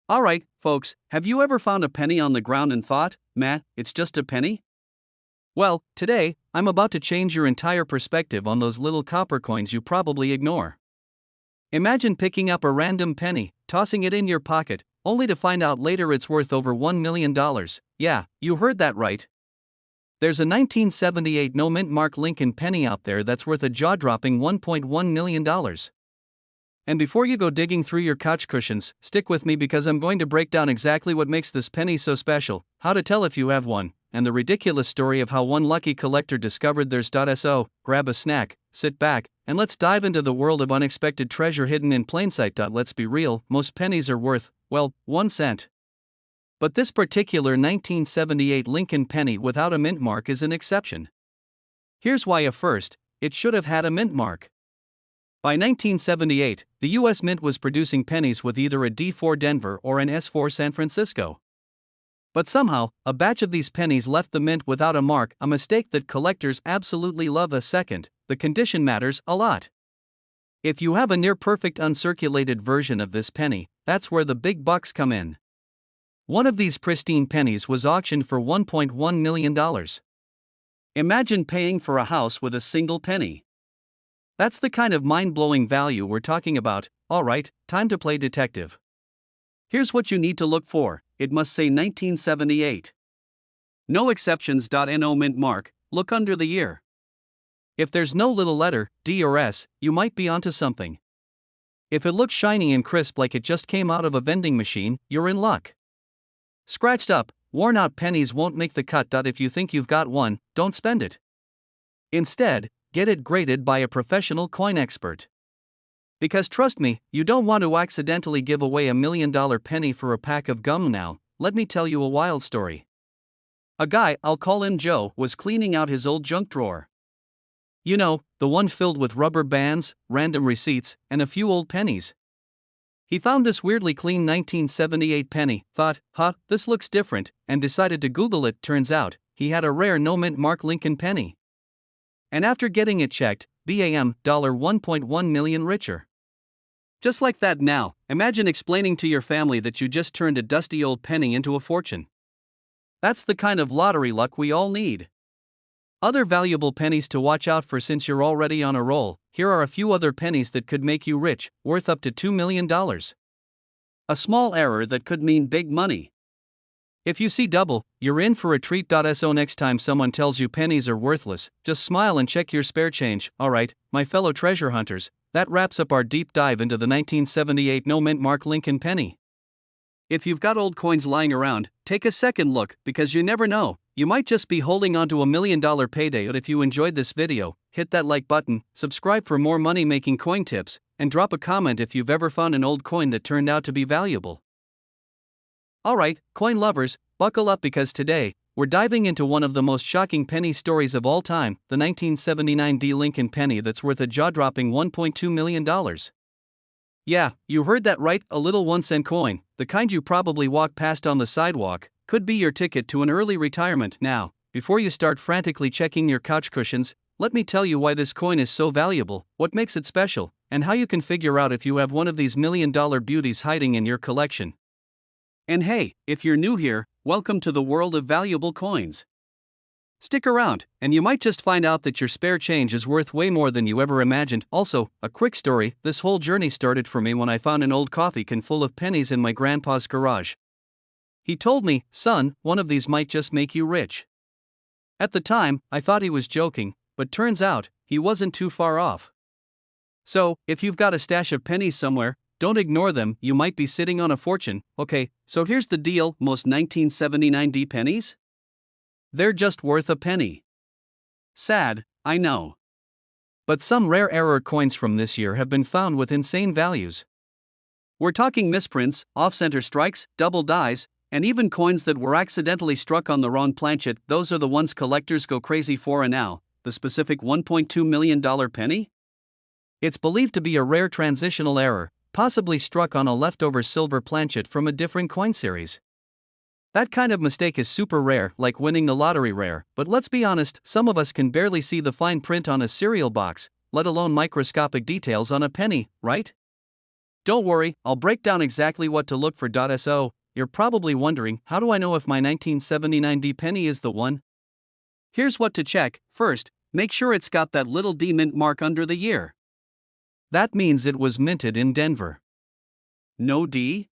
Alright, folks, have you ever found a penny on the ground and thought, "Man, it's just a penny?" Well, today, I'm about to change your entire perspective on those little copper coins you probably ignore. Imagine picking up a random penny, tossing it in your pocket, only to find out later it's worth over $1 million. Yeah, you heard that right. There's a 1978 no mint mark Lincoln penny out there that's worth a jaw-dropping $1.1 million. And before you go digging through your couch cushions, stick with me because I'm going to break down exactly what makes this penny so special, how to tell if you have one, and the ridiculous story of how one lucky collector discovered theirs. So, grab a snack, sit back, and let's dive into the world of unexpected treasure hidden in plain sight. Let's be real, most pennies are worth, well, 1 cent. But this particular 1978 Lincoln penny without a mint mark is an exception. Here's why. First, it should have had a mint mark. By 1978, the U.S. Mint was producing pennies with either a D4 Denver or an S4 San Francisco. But somehow, a batch of these pennies left the mint without a mark, a mistake that collectors absolutely love. Second, the condition matters a lot. If you have a near-perfect uncirculated version of this penny, that's where the big bucks come in. One of these pristine pennies was auctioned for $1.1 million. Imagine paying for a house with a single penny. That's the kind of mind-blowing value we're talking about. Alright, time to play detective. Here's what you need to look for. It must say 1978. No exceptions. No mint mark. Look under the year. If there's no little letter, D or S, you might be onto something. If it looks shiny and crisp like it just came out of a vending machine, you're in luck. Scratched up, worn out pennies won't make the cut. If you think you've got one, don't spend it. Instead, get it graded by a professional coin expert. Because trust me, you don't want to accidentally give away $1 million penny for a pack of gum. Now, let me tell you a wild story. A guy, I'll call him Joe, was cleaning out his old junk drawer. You know, the one filled with rubber bands, random receipts, and a few old pennies. He found this weirdly clean 1978 penny, thought, this looks different, and decided to Google it. Turns out, he had a rare no mint mark Lincoln penny. And after getting it checked, bam, $1.1 million richer. Just like that. Now, imagine explaining to your family that you just turned a dusty old penny into a fortune. That's the kind of lottery luck we all need. Other valuable pennies to watch out for. Since you're already on a roll, here are a few other pennies that could make you rich, worth up to $2 million. A small error that could mean big money. If you see double, you're in for a treat. So next time someone tells you pennies are worthless, just smile and check your spare change. Alright, my fellow treasure hunters, that wraps up our deep dive into the 1978 no mint mark Lincoln penny. If you've got old coins lying around, take a second look, because you never know, you might just be holding onto $1 million payday. If you enjoyed this video, hit that like button, subscribe for more money-making coin tips, and drop a comment if you've ever found an old coin that turned out to be valuable. Alright, coin lovers, buckle up because today, we're diving into one of the most shocking penny stories of all time, the 1979 D Lincoln penny that's worth a jaw-dropping $1.2 million. Yeah, you heard that right, a little 1-cent coin, the kind you probably walk past on the sidewalk, could be your ticket to an early retirement. Now, before you start frantically checking your couch cushions, let me tell you why this coin is so valuable, what makes it special, and how you can figure out if you have one of these $1 million beauties hiding in your collection. And hey, if you're new here, welcome to the world of valuable coins. Stick around, and you might just find out that your spare change is worth way more than you ever imagined. Also, a quick story, this whole journey started for me when I found an old coffee can full of pennies in my grandpa's garage. He told me, "Son, one of these might just make you rich." At the time, I thought he was joking, but turns out, he wasn't too far off. So, if you've got a stash of pennies somewhere, don't ignore them, you might be sitting on a fortune. Okay, so here's the deal, most 1979 D pennies? They're just worth a penny. Sad, I know. But some rare error coins from this year have been found with insane values. We're talking misprints, off-center strikes, double dies, and even coins that were accidentally struck on the wrong planchet. Those are the ones collectors go crazy for. And now, the specific $1.2 million penny? It's believed to be a rare transitional error, possibly struck on a leftover silver planchet from a different coin series. That kind of mistake is super rare, like winning the lottery rare, but let's be honest, some of us can barely see the fine print on a cereal box, let alone microscopic details on a penny, right? Don't worry, I'll break down exactly what to look for. So, you're probably wondering, how do I know if my 1979 D penny is the one? Here's what to check. First, make sure it's got that little D mint mark under the year. That means it was minted in Denver. No D?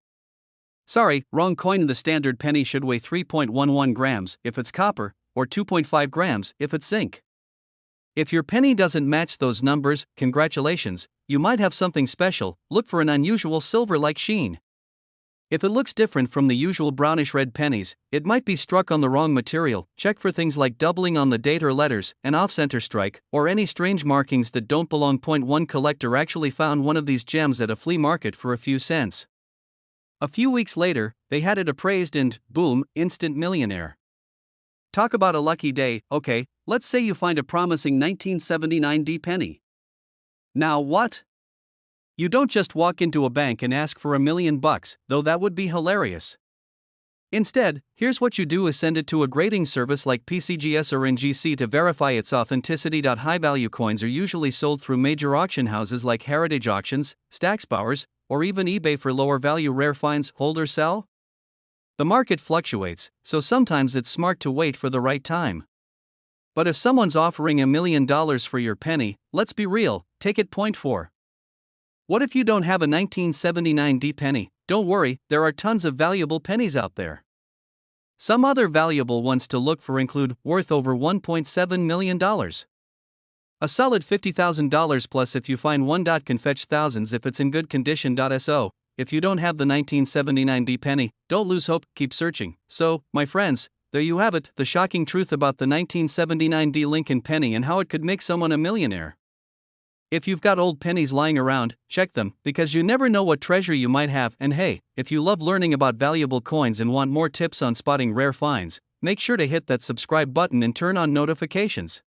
Sorry, wrong coin. The standard penny should weigh 3.11 grams if it's copper, or 2.5 grams if it's zinc. If your penny doesn't match those numbers, congratulations, you might have something special. Look for an unusual silver-like sheen. If it looks different from the usual brownish red pennies, it might be struck on the wrong material. Check for things like doubling on the date or letters, an off-center strike, or any strange markings that don't belong. One collector actually found one of these gems at a flea market for a few cents. A few weeks later, they had it appraised and, boom, instant millionaire. Talk about a lucky day. Okay, let's say you find a promising 1979 D penny. Now what? You don't just walk into a bank and ask for $1 million, though that would be hilarious. Instead, here's what you do: is send it to a grading service like PCGS or NGC to verify its authenticity. High-value coins are usually sold through major auction houses like Heritage Auctions, Stacksbowers, or even eBay for lower-value rare finds. Hold or sell? The market fluctuates, so sometimes it's smart to wait for the right time. But if someone's offering $1 million for your penny, let's be real, take it. Point 4. What if you don't have a 1979 D penny? Don't worry, there are tons of valuable pennies out there. Some other valuable ones to look for include worth over $1.7 million. A solid $50,000 plus if you find one. Can fetch thousands if it's in good condition. So, if you don't have the 1979 D penny, don't lose hope, keep searching. So, my friends, there you have it, the shocking truth about the 1979 D Lincoln penny and how it could make someone a millionaire. If you've got old pennies lying around, check them, because you never know what treasure you might have. And hey, if you love learning about valuable coins and want more tips on spotting rare finds, make sure to hit that subscribe button and turn on notifications.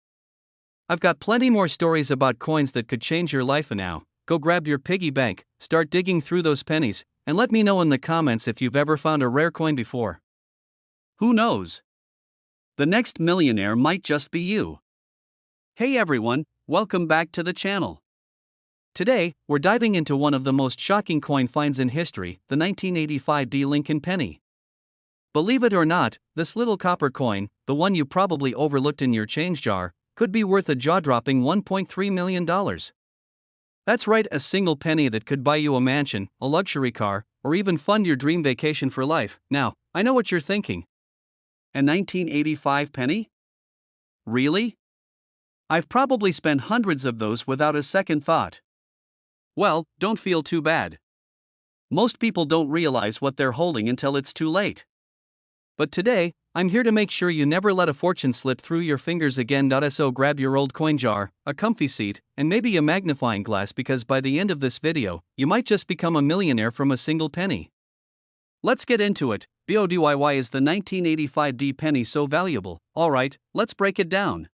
I've got plenty more stories about coins that could change your life. And now, go grab your piggy bank, start digging through those pennies, and let me know in the comments if you've ever found a rare coin before. Who knows? The next millionaire might just be you. Hey everyone, welcome back to the channel. Today, we're diving into one of the most shocking coin finds in history, the 1985 D Lincoln penny. Believe it or not, this little copper coin, the one you probably overlooked in your change jar, could be worth a jaw-dropping $1.3 million. That's right, a single penny that could buy you a mansion, a luxury car, or even fund your dream vacation for life. Now, I know what you're thinking. A 1985 penny? Really? I've probably spent hundreds of those without a second thought. Well, don't feel too bad. Most people don't realize what they're holding until it's too late. But today, I'm here to make sure you never let a fortune slip through your fingers again. So grab your old coin jar, a comfy seat, and maybe a magnifying glass, because by the end of this video, you might just become a millionaire from a single penny. Let's get into it. Why is the 1985 D penny so valuable? Alright, let's break it down.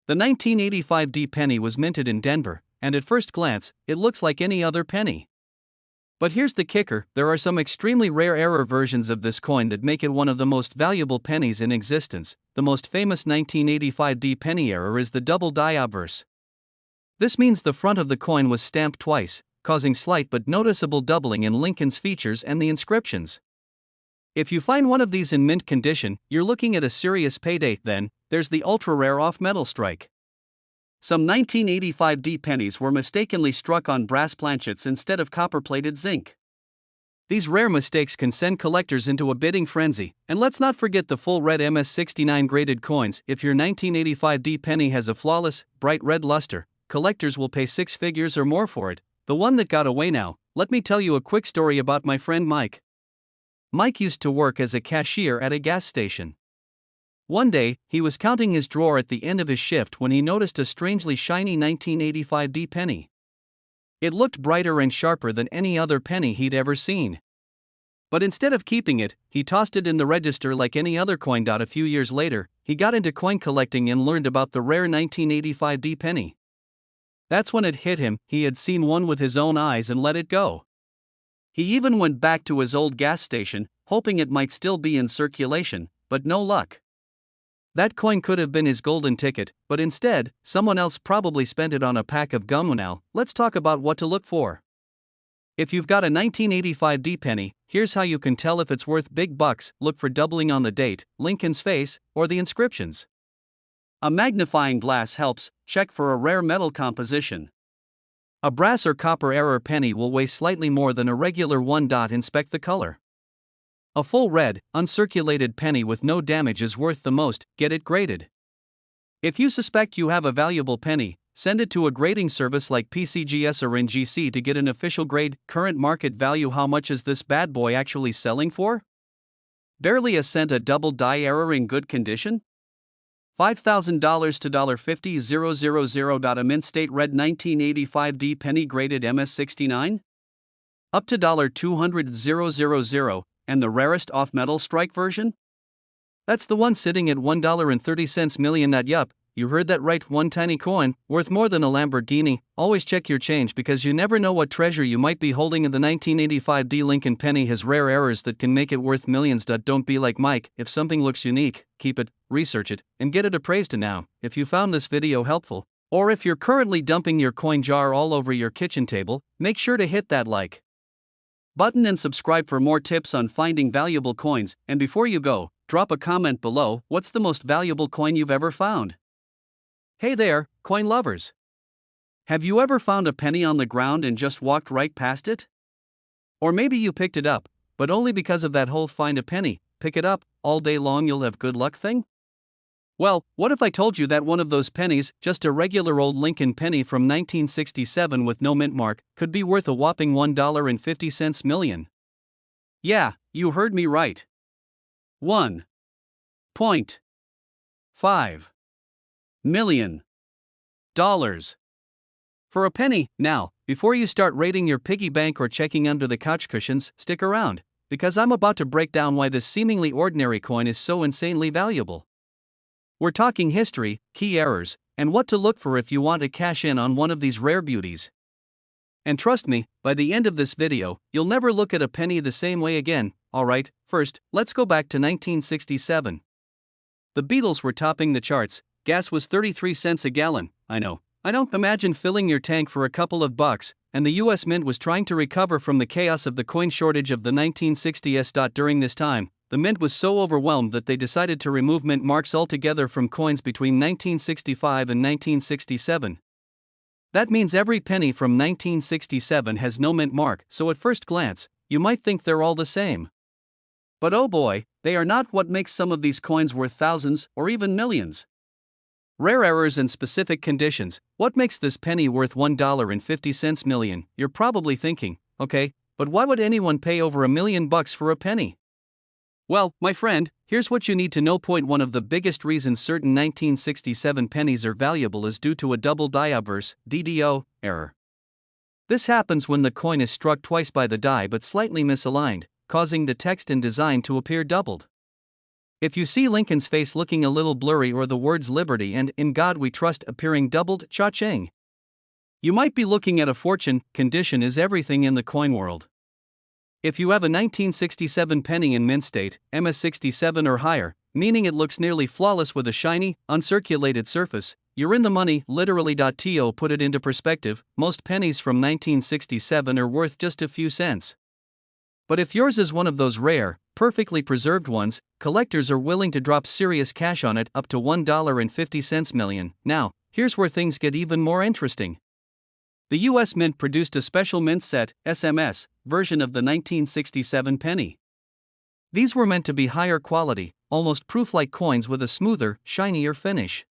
The 1985 D penny was minted in Denver, and at first glance, it looks like any other penny. But here's the kicker: there are some extremely rare error versions of this coin that make it one of the most valuable pennies in existence. The most famous 1985 D penny error is the double die obverse. This means the front of the coin was stamped twice, causing slight but noticeable doubling in Lincoln's features and the inscriptions. If you find one of these in mint condition, you're looking at a serious payday. Then, there's the ultra-rare off-metal strike. Some 1985 D pennies were mistakenly struck on brass planchets instead of copper-plated zinc. These rare mistakes can send collectors into a bidding frenzy, and let's not forget the full red MS-69 graded coins. If your 1985 D penny has a flawless, bright red luster, collectors will pay six figures or more for it. The one that got away now. Let me tell you a quick story about my friend Mike. Mike used to work as a cashier at a gas station. One day, he was counting his drawer at the end of his shift when he noticed a strangely shiny 1985 D penny. It looked brighter and sharper than any other penny he'd ever seen. But instead of keeping it, he tossed it in the register like any other coin. A few years later, he got into coin collecting and learned about the rare 1985 D penny. That's when it hit him: he had seen one with his own eyes and let it go. He even went back to his old gas station, hoping it might still be in circulation, but no luck. That coin could have been his golden ticket, but instead, someone else probably spent it on a pack of gum. Now, let's talk about what to look for. If you've got a 1985 D penny, here's how you can tell if it's worth big bucks. Look for doubling on the date, Lincoln's face, or the inscriptions. A magnifying glass helps. Check for a rare metal composition. A brass or copper error penny will weigh slightly more than a regular one. Inspect the color. A full red, uncirculated penny with no damage is worth the most. Get it graded. If you suspect you have a valuable penny, send it to a grading service like PCGS or NGC to get an official grade. Current market value. How much is this bad boy actually selling for? Barely a cent. A double die error in good condition? $5,000 to $50,000. A mint state red 1985 D penny graded MS69? Up to $200,000. And the rarest off-metal strike version? That's the one sitting at $1.30 million. Yup, you heard that right, one tiny coin, worth more than a Lamborghini. Always check your change because you never know what treasure you might be holding. In the 1985 D Lincoln penny has rare errors that can make it worth millions. Don't be like Mike. If something looks unique, keep it, research it, and get it appraised. Now, if you found this video helpful, or if you're currently dumping your coin jar all over your kitchen table, make sure to hit that like button and subscribe for more tips on finding valuable coins. And before you go, drop a comment below. What's the most valuable coin you've ever found? Hey there, coin lovers! Have you ever found a penny on the ground and just walked right past it? Or maybe you picked it up, but only because of that whole find a penny, pick it up, all day long you'll have good luck thing? Well, what if I told you that one of those pennies, just a regular old Lincoln penny from 1967 with no mint mark, could be worth a whopping $1.50 million? Yeah, you heard me right. $1.5 million. For a penny. Now, before you start raiding your piggy bank or checking under the couch cushions, stick around, because I'm about to break down why this seemingly ordinary coin is so insanely valuable. We're talking history, key errors, and what to look for if you want to cash in on one of these rare beauties. And trust me, by the end of this video, you'll never look at a penny the same way again. Alright, first, let's go back to 1967. The Beatles were topping the charts, gas was 33 cents a gallon. I know. I don't imagine filling your tank for a couple of bucks, and the US Mint was trying to recover from the chaos of the coin shortage of the 1960s. During this time, the Mint was so overwhelmed that they decided to remove mint marks altogether from coins between 1965 and 1967. That means every penny from 1967 has no mint mark, so at first glance, you might think they're all the same. But oh boy, they are not. What makes some of these coins worth thousands or even millions? Rare errors and specific conditions. What makes this penny worth $1.50 million? You're probably thinking, okay, but why would anyone pay over $1 million for a penny? Well, my friend, here's what you need to know. Point 1. Of the biggest reasons certain 1967 pennies are valuable is due to a double die obverse (DDO) error. This happens when the coin is struck twice by the die but slightly misaligned, causing the text and design to appear doubled. If you see Lincoln's face looking a little blurry or the words Liberty and In God We Trust appearing doubled, cha-ching, you might be looking at a fortune. Condition is everything in the coin world. If you have a 1967 penny in mint state, MS67 or higher, meaning it looks nearly flawless with a shiny, uncirculated surface, you're in the money. Literally. To put it into perspective, most pennies from 1967 are worth just a few cents. But if yours is one of those rare, perfectly preserved ones, collectors are willing to drop serious cash on it, up to $1.50 million. Now, here's where things get even more interesting. The US Mint produced a special mint set, SMS, version of the 1967 penny. These were meant to be higher quality, almost proof-like coins with a smoother, shinier finish.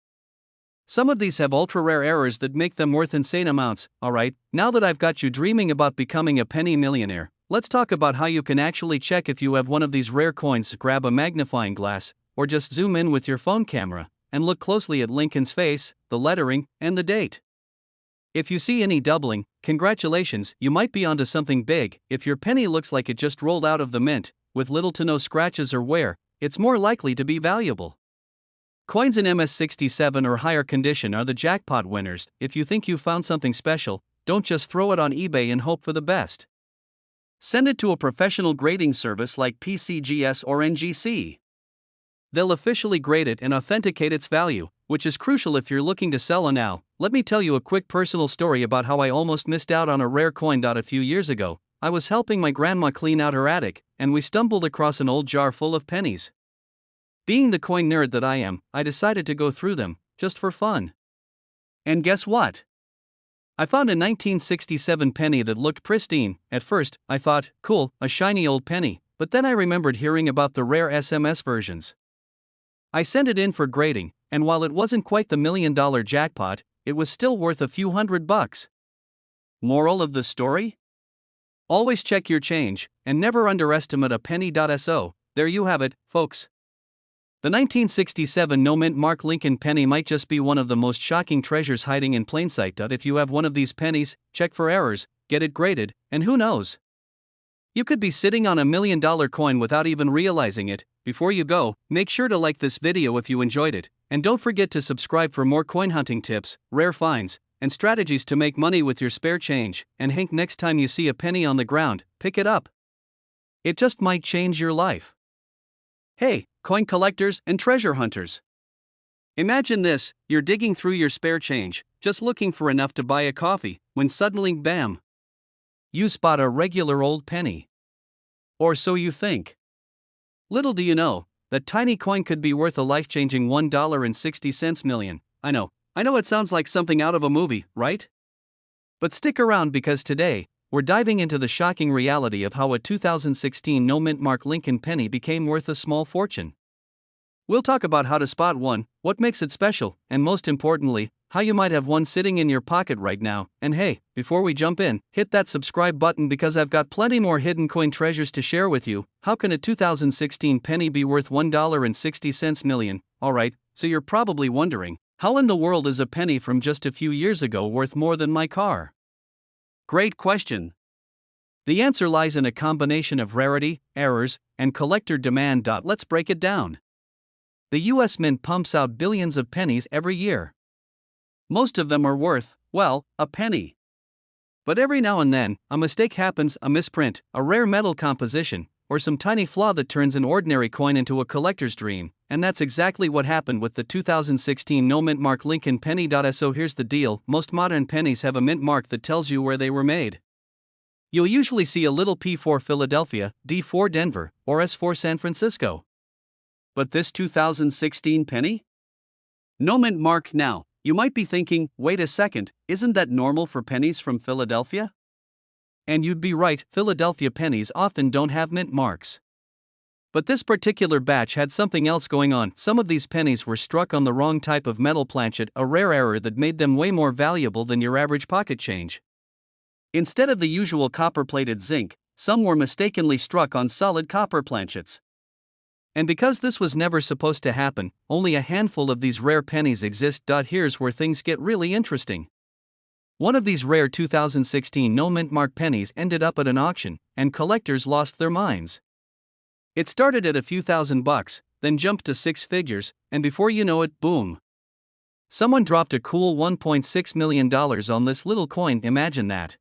Some of these have ultra-rare errors that make them worth insane amounts. Alright, now that I've got you dreaming about becoming a penny millionaire, let's talk about how you can actually check if you have one of these rare coins. Grab a magnifying glass, or just zoom in with your phone camera, and look closely at Lincoln's face, the lettering, and the date. If you see any doubling, congratulations, you might be onto something big. If your penny looks like it just rolled out of the mint, with little to no scratches or wear, it's more likely to be valuable. Coins in MS67 or higher condition are the jackpot winners. If you think you've found something special, don't just throw it on eBay and hope for the best. Send it to a professional grading service like PCGS or NGC. They'll officially grade it and authenticate its value, which is crucial if you're looking to sell now. Let me tell you a quick personal story about how I almost missed out on a rare coin. A few years ago, I was helping my grandma clean out her attic, and we stumbled across an old jar full of pennies. Being the coin nerd that I am, I decided to go through them, just for fun. And guess what? I found a 1967 penny that looked pristine. At first, I thought, cool, a shiny old penny, but then I remembered hearing about the rare SMS versions. I sent it in for grading, and while it wasn't quite the $1 million jackpot, it was still worth a few $100. Moral of the story? Always check your change, and never underestimate a penny.so. There you have it, folks. The 1967 no-mint Mark Lincoln penny might just be one of the most shocking treasures hiding in plain sight. If you have one of these pennies, check for errors, get it graded, and who knows? You could be sitting on a $1 million coin without even realizing it. Before you go, make sure to like this video if you enjoyed it, and don't forget to subscribe for more coin hunting tips, rare finds, and strategies to make money with your spare change. And Hank, next time you see a penny on the ground, pick it up. It just might change your life. Hey, coin collectors and treasure hunters. Imagine this, you're digging through your spare change, just looking for enough to buy a coffee, when suddenly, bam! You spot a regular old penny. Or so you think. Little do you know, that tiny coin could be worth a life-changing $1.60 million. I know it sounds like something out of a movie, right? But stick around because today, we're diving into the shocking reality of how a 2016 no-mint Mark Lincoln penny became worth a small fortune. We'll talk about how to spot one, what makes it special, and most importantly, how you might have one sitting in your pocket right now. And hey, before we jump in, hit that subscribe button because I've got plenty more hidden coin treasures to share with you. How can a 2016 penny be worth $1.60 million? Alright, so you're probably wondering, how in the world is a penny from just a few years ago worth more than my car? Great question. The answer lies in a combination of rarity, errors, and collector demand. Let's break it down. The US Mint pumps out billions of pennies every year. Most of them are worth, well, a penny. But every now and then, a mistake happens, a misprint, a rare metal composition, or some tiny flaw that turns an ordinary coin into a collector's dream, and that's exactly what happened with the 2016 no-mint Mark Lincoln penny. So here's the deal, most modern pennies have a mint mark that tells you where they were made. You'll usually see a little P for Philadelphia, D for Denver, or S for San Francisco. But this 2016 penny? No mint mark now. You might be thinking, wait a second, isn't that normal for pennies from Philadelphia? And you'd be right, Philadelphia pennies often don't have mint marks. But this particular batch had something else going on. Some of these pennies were struck on the wrong type of metal planchet, a rare error that made them way more valuable than your average pocket change. Instead of the usual copper-plated zinc, some were mistakenly struck on solid copper planchets. And because this was never supposed to happen, only a handful of these rare pennies exist. Here's where things get really interesting. One of these rare 2016 no-mint mark pennies ended up at an auction, and collectors lost their minds. It started at a few $1,000s, then jumped to six figures, and before you know it, boom. Someone dropped a cool $1.6 million on this little coin. Imagine that.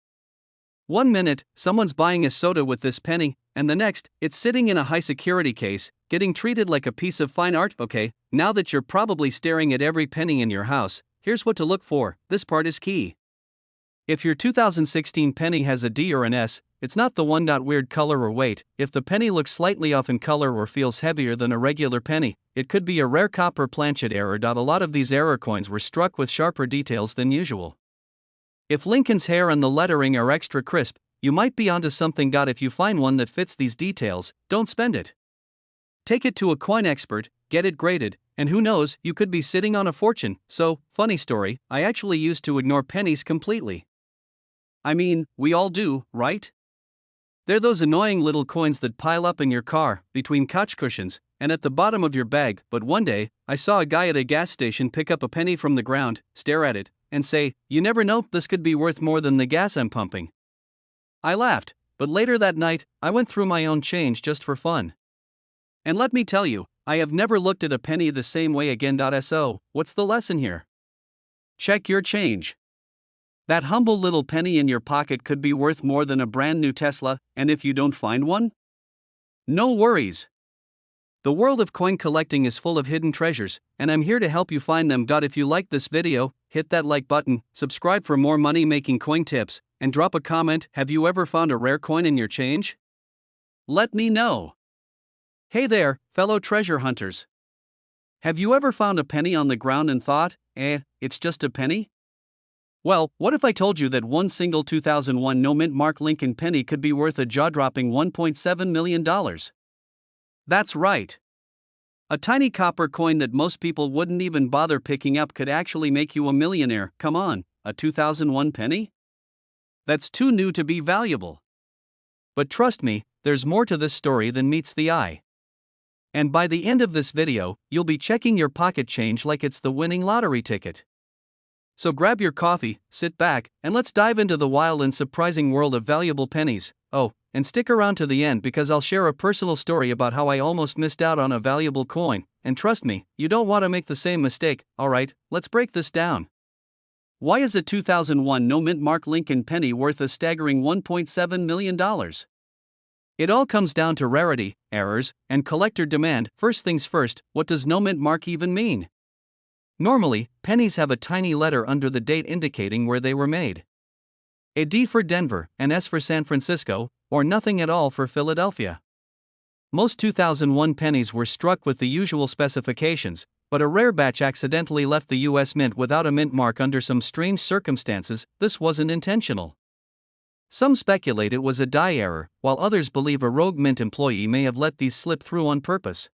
1 minute, someone's buying a soda with this penny, and the next, it's sitting in a high-security case, getting treated like a piece of fine art. Okay, now that you're probably staring at every penny in your house, here's what to look for. This part is key. If your 2016 penny has a D or an S, it's not the one. Weird color or weight. If the penny looks slightly off in color or feels heavier than a regular penny, it could be a rare copper planchet error. A lot of these error coins were struck with sharper details than usual. If Lincoln's hair and the lettering are extra crisp, you might be onto something. If you find one that fits these details, don't spend it. Take it to a coin expert, get it graded, and who knows, you could be sitting on a fortune. So, funny story, I actually used to ignore pennies completely. I mean, we all do, right? They're those annoying little coins that pile up in your car, between couch cushions, and at the bottom of your bag. But one day, I saw a guy at a gas station pick up a penny from the ground, stare at it, and say, "You never know, this could be worth more than the gas I'm pumping." I laughed, but later that night, I went through my own change just for fun. And let me tell you, I have never looked at a penny the same way again. So, what's the lesson here? Check your change. That humble little penny in your pocket could be worth more than a brand new Tesla, and if you don't find one? No worries. The world of coin collecting is full of hidden treasures, and I'm here to help you find them. If you like this video, hit that like button, subscribe for more money-making coin tips, and drop a comment. Have you ever found a rare coin in your change? Let me know. Hey there, fellow treasure hunters. Have you ever found a penny on the ground and thought, it's just a penny? Well, what if I told you that one single 2001 no-mint mark Lincoln penny could be worth a jaw-dropping $1.7 million? That's right. A tiny copper coin that most people wouldn't even bother picking up could actually make you a millionaire. Come on, a 2001 penny? That's too new to be valuable. But trust me, there's more to this story than meets the eye. And by the end of this video, you'll be checking your pocket change like it's the winning lottery ticket. So grab your coffee, sit back, and let's dive into the wild and surprising world of valuable pennies. Oh, and stick around to the end because I'll share a personal story about how I almost missed out on a valuable coin, and trust me, you don't want to make the same mistake. Alright, let's break this down. Why is a 2001 no-mint mark Lincoln penny worth a staggering $1.7 million? It all comes down to rarity, errors, and collector demand. First things first, what does no-mint mark even mean? Normally, pennies have a tiny letter under the date indicating where they were made. A D for Denver, an S for San Francisco, or nothing at all for Philadelphia. Most 2001 pennies were struck with the usual specifications, but a rare batch accidentally left the US Mint without a mint mark under some strange circumstances. This wasn't intentional. Some speculate it was a die error, while others believe a rogue mint employee may have let these slip through on purpose.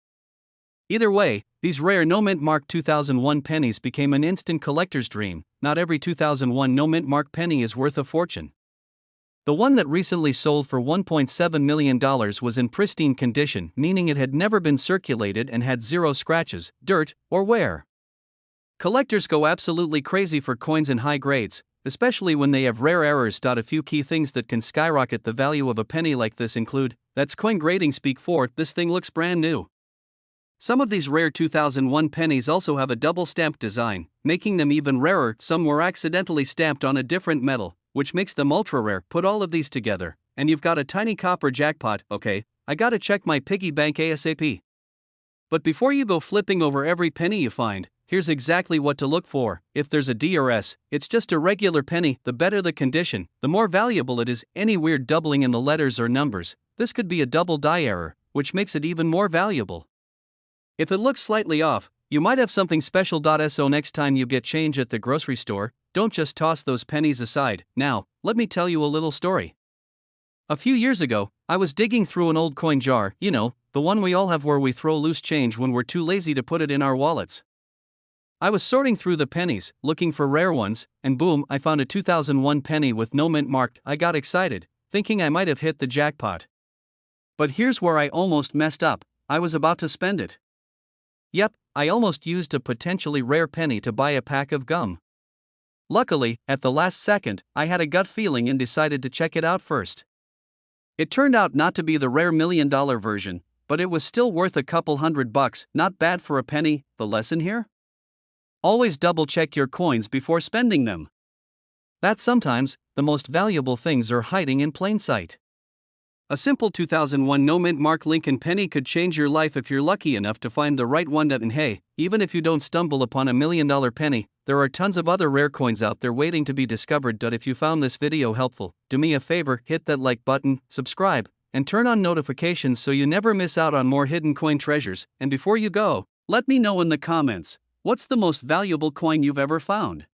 Either way, these rare no-mint mark 2001 pennies became an instant collector's dream. Not every 2001 no-mint mark penny is worth a fortune. The one that recently sold for $1.7 million was in pristine condition, meaning it had never been circulated and had zero scratches, dirt, or wear. Collectors go absolutely crazy for coins in high grades, especially when they have rare errors. A few key things that can skyrocket the value of a penny like this include, that's coin grading speak for, this thing looks brand new. Some of these rare 2001 pennies also have a double-stamped design, making them even rarer. Some were accidentally stamped on a different metal, which makes them ultra-rare. Put all of these together, and you've got a tiny copper jackpot. Okay, I gotta check my piggy bank ASAP. But before you go flipping over every penny you find, here's exactly what to look for. If there's a D or S, it's just a regular penny. The better the condition, the more valuable it is. Any weird doubling in the letters or numbers, this could be a double die error, which makes it even more valuable. If it looks slightly off, you might have something special. So next time you get change at the grocery store, don't just toss those pennies aside. Now, let me tell you a little story. A few years ago, I was digging through an old coin jar, the one we all have where we throw loose change when we're too lazy to put it in our wallets. I was sorting through the pennies, looking for rare ones, and boom, I found a 2001 penny with no mint marked. I got excited, thinking I might have hit the jackpot. But here's where I almost messed up. I was about to spend it. Yep, I almost used a potentially rare penny to buy a pack of gum. Luckily, at the last second, I had a gut feeling and decided to check it out first. It turned out not to be the rare $1 million version, but it was still worth a couple $100. Not bad for a penny. The lesson here? Always double check your coins before spending them. That sometimes, the most valuable things are hiding in plain sight. A simple 2001 no-mint mark Lincoln penny could change your life if you're lucky enough to find the right one. And hey, even if you don't stumble upon a $1 million penny, there are tons of other rare coins out there waiting to be discovered. If you found this video helpful, do me a favor, hit that like button, subscribe, and turn on notifications so you never miss out on more hidden coin treasures. And before you go, let me know in the comments, what's the most valuable coin you've ever found?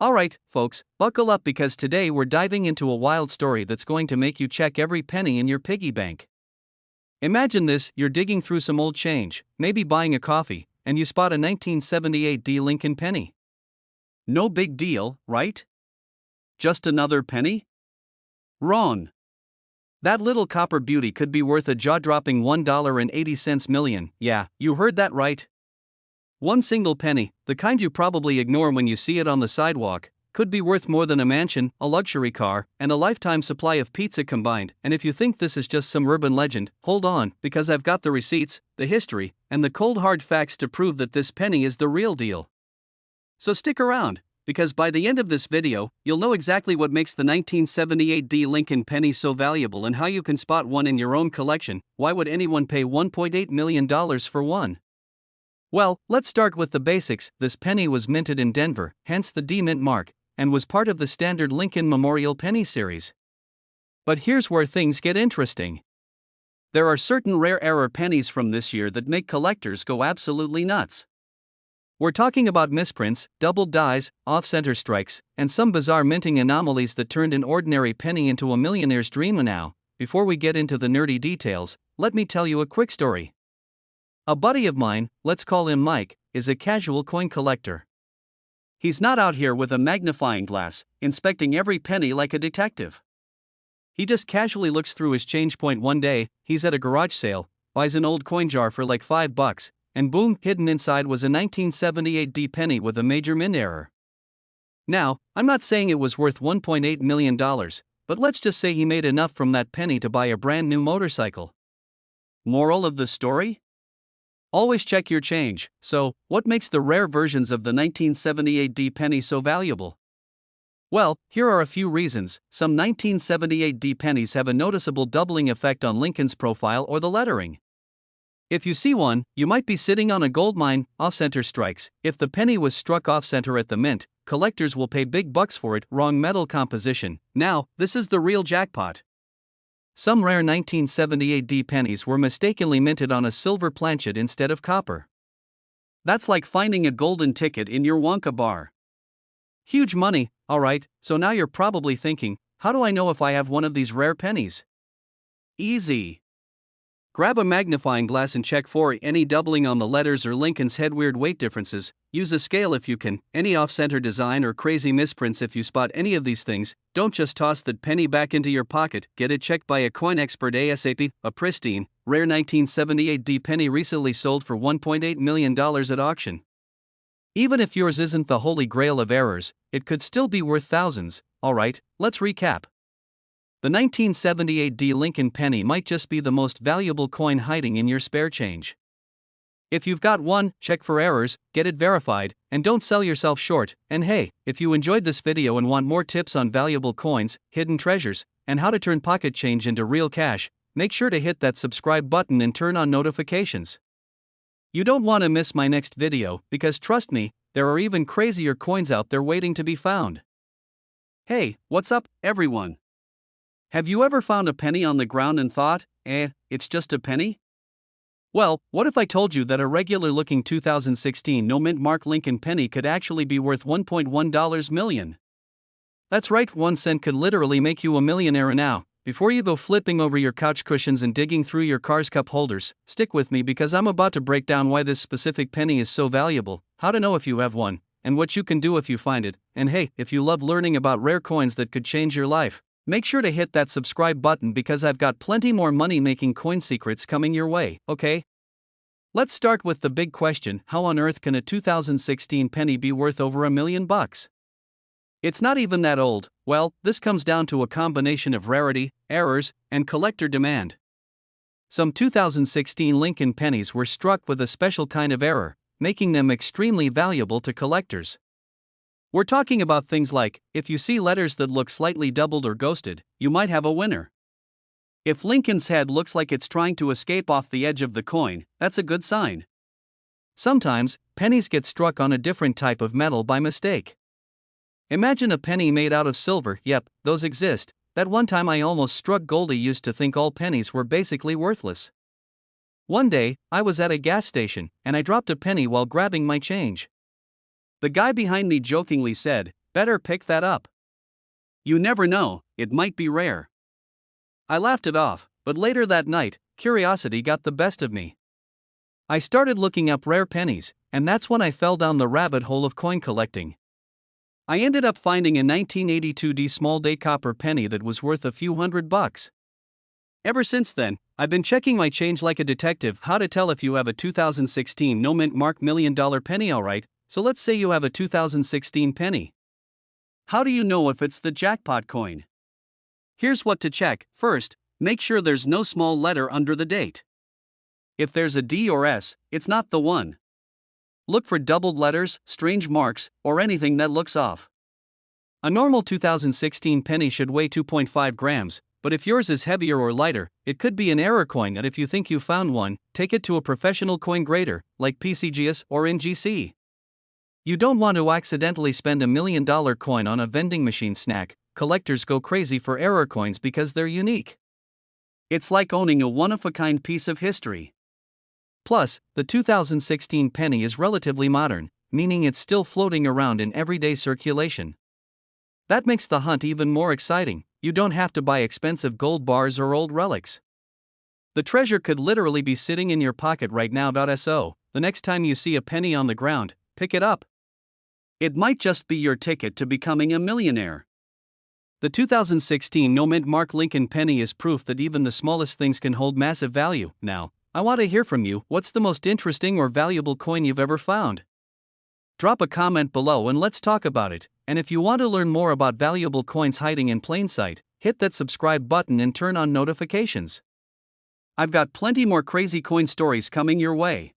Alright, folks, buckle up because today we're diving into a wild story that's going to make you check every penny in your piggy bank. Imagine this, you're digging through some old change, maybe buying a coffee, and you spot a 1978 D Lincoln penny. No big deal, right? Just another penny? Wrong. That little copper beauty could be worth a jaw-dropping $1.80 million. Yeah, you heard that right. One single penny, the kind you probably ignore when you see it on the sidewalk, could be worth more than a mansion, a luxury car, and a lifetime supply of pizza combined. And if you think this is just some urban legend, hold on, because I've got the receipts, the history, and the cold hard facts to prove that this penny is the real deal. So stick around, because by the end of this video, you'll know exactly what makes the 1978 D Lincoln penny so valuable and how you can spot one in your own collection. Why would anyone pay $1.8 million for one? Well, let's start with the basics. This penny was minted in Denver, hence the D mint mark, and was part of the standard Lincoln Memorial Penny series. But here's where things get interesting. There are certain rare error pennies from this year that make collectors go absolutely nuts. We're talking about misprints, doubled dies, off-center strikes, and some bizarre minting anomalies that turned an ordinary penny into a millionaire's dream. Now, before we get into the nerdy details, let me tell you a quick story. A buddy of mine, let's call him Mike, is a casual coin collector. He's not out here with a magnifying glass, inspecting every penny like a detective. He just casually looks through his change point one day. He's at a garage sale, buys an old coin jar for like $5, and boom, hidden inside was a 1978 D penny with a major mint error. Now, I'm not saying it was worth $1.8 million, but let's just say he made enough from that penny to buy a brand new motorcycle. Moral of the story? Always check your change. So, what makes the rare versions of the 1978 D penny so valuable? Well, here are a few reasons. Some 1978 D pennies have a noticeable doubling effect on Lincoln's profile or the lettering. If you see one, you might be sitting on a gold mine. Off-center strikes. If the penny was struck off-center at the mint, collectors will pay big bucks for it. Wrong metal composition. Now, this is the real jackpot. Some rare 1978 D pennies were mistakenly minted on a silver planchet instead of copper. That's like finding a golden ticket in your Wonka bar. Huge money, alright, so now you're probably thinking, how do I know if I have one of these rare pennies? Easy. Grab a magnifying glass and check for any doubling on the letters or Lincoln's head. Weird weight differences. Use a scale if you can. Any off-center design or crazy misprints. If you spot any of these things, don't just toss that penny back into your pocket. Get it checked by a coin expert ASAP. A pristine, rare 1978 D penny recently sold for $1.8 million at auction. Even if yours isn't the holy grail of errors, it could still be worth thousands. Alright, let's recap. The 1978 D Lincoln penny might just be the most valuable coin hiding in your spare change. If you've got one, check for errors, get it verified, and don't sell yourself short. And hey, if you enjoyed this video and want more tips on valuable coins, hidden treasures, and how to turn pocket change into real cash, make sure to hit that subscribe button and turn on notifications. You don't want to miss my next video, because trust me, there are even crazier coins out there waiting to be found. Hey, what's up, everyone? Have you ever found a penny on the ground and thought, it's just a penny? Well, what if I told you that a regular-looking 2016 no-mint mark Lincoln penny could actually be worth $1.1 million? That's right, 1 cent could literally make you a millionaire. Now, before you go flipping over your couch cushions and digging through your car's cup holders, stick with me because I'm about to break down why this specific penny is so valuable, how to know if you have one, and what you can do if you find it. And hey, if you love learning about rare coins that could change your life, make sure to hit that subscribe button because I've got plenty more money-making coin secrets coming your way, okay? Let's start with the big question, how on earth can a 2016 penny be worth over $1 million? It's not even that old. Well, this comes down to a combination of rarity, errors, and collector demand. Some 2016 Lincoln pennies were struck with a special kind of error, making them extremely valuable to collectors. We're talking about things like, if you see letters that look slightly doubled or ghosted, you might have a winner. If Lincoln's head looks like it's trying to escape off the edge of the coin, that's a good sign. Sometimes, pennies get struck on a different type of metal by mistake. Imagine a penny made out of silver. Yep, those exist. That one time I almost struck gold. I used to think all pennies were basically worthless. One day, I was at a gas station, and I dropped a penny while grabbing my change. The guy behind me jokingly said, "Better pick that up. You never know, it might be rare." I laughed it off, but later that night, curiosity got the best of me. I started looking up rare pennies, and that's when I fell down the rabbit hole of coin collecting. I ended up finding a 1982 D small day copper penny that was worth a few $100. Ever since then, I've been checking my change like a detective. How to tell if you have a 2016 no mint mark $1 million penny? Alright, so let's say you have a 2016 penny. How do you know if it's the jackpot coin? Here's what to check. First, make sure there's no small letter under the date. If there's a D or S, it's not the one. Look for doubled letters, strange marks, or anything that looks off. A normal 2016 penny should weigh 2.5 grams, but if yours is heavier or lighter, it could be an error coin. And if you think you found one, take it to a professional coin grader, like PCGS or NGC. You don't want to accidentally spend $1 million coin on a vending machine snack. Collectors go crazy for error coins because they're unique. It's like owning a one-of-a-kind piece of history. Plus, the 2016 penny is relatively modern, meaning it's still floating around in everyday circulation. That makes the hunt even more exciting. You don't have to buy expensive gold bars or old relics. The treasure could literally be sitting in your pocket right now. So, the next time you see a penny on the ground, pick it up. It might just be your ticket to becoming a millionaire. The 2016 No Mint Mark Lincoln penny is proof that even the smallest things can hold massive value. Now, I want to hear from you. What's the most interesting or valuable coin you've ever found? Drop a comment below and let's talk about it. And if you want to learn more about valuable coins hiding in plain sight, hit that subscribe button and turn on notifications. I've got plenty more crazy coin stories coming your way.